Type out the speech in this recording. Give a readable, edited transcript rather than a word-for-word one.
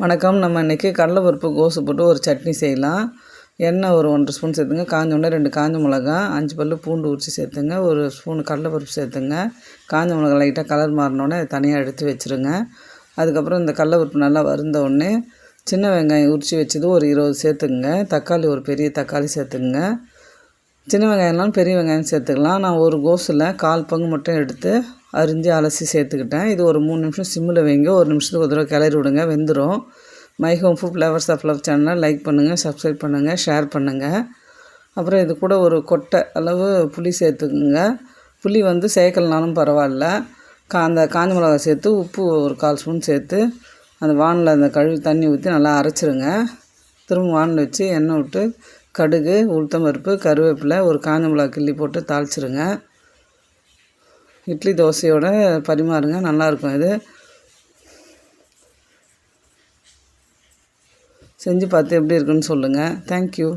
வணக்கம். நம்ம இன்றைக்கி கடலைப்பருப்பு கோஸு போட்டு ஒரு சட்னி செய்யலாம். எண்ணெய் ஒரு 1 1/2 ஸ்பூன் சேர்த்துங்க. காஞ்ச உடனே 2 காஞ்ச மிளகா, 5 பல்லு பூண்டு உரித்து சேர்த்துங்க. ஒரு ஸ்பூன் கடலைப்பருப்பு சேர்த்துங்க. காஞ்ச மிளகா லைட்டாக கலர் மாறினோடனே அதை தனியாக எடுத்து வச்சுருங்க. அதுக்கப்புறம் இந்த கடலைப்பருப்பு நல்லா வறுந்த உடனே சின்ன வெங்காயம் உரித்து வச்சது ஒரு 20 சேர்த்துக்குங்க. தக்காளி ஒரு பெரிய தக்காளி சேர்த்துக்குங்க. சின்ன வெங்காயம்லாம் பெரிய வெங்காயம் சேர்த்துக்கலாம். நான் ஒரு கோஸில் 1/4 பங்கு மட்டும் எடுத்து அரிஞ்சு அலசி சேர்த்துக்கிட்டேன். இது ஒரு 3 நிமிஷம் சிம்மில் வைங்க. ஒரு நிமிஷத்துக்கு ஒரு தடவை கிளறி விடுங்க, வெந்துடும். My home food flowers of love சேனலை லைக் பண்ணுங்கள், சப்ஸ்கிரைப் பண்ணுங்கள், ஷேர் பண்ணுங்கள். அப்புறம் இது கூட ஒரு கொட்டை அளவு புளி சேர்த்துக்குங்க. புளி சேர்க்கலனாலும் பரவாயில்ல. அந்த காஞ்ச மிளகா சேர்த்து உப்பு ஒரு 1/4 ஸ்பூன் சேர்த்து அந்த வானில் அந்த கழுவி தண்ணி ஊற்றி நல்லா அரைச்சிருங்க. திரும்ப வானில் வச்சு எண்ணெய் விட்டு கடுகு, உளுத்தம் பருப்பு, கருவேப்பிலை, ஒரு காஞ்ச மிளகா கிள்ளி போட்டு தாளிச்சிருங்க. இட்லி தோசையோடு பரிமாறுங்க, நல்லாயிருக்கும். இது செஞ்சு பார்த்து எப்படி இருக்குன்னு சொல்லுங்கள். தேங்க்யூ.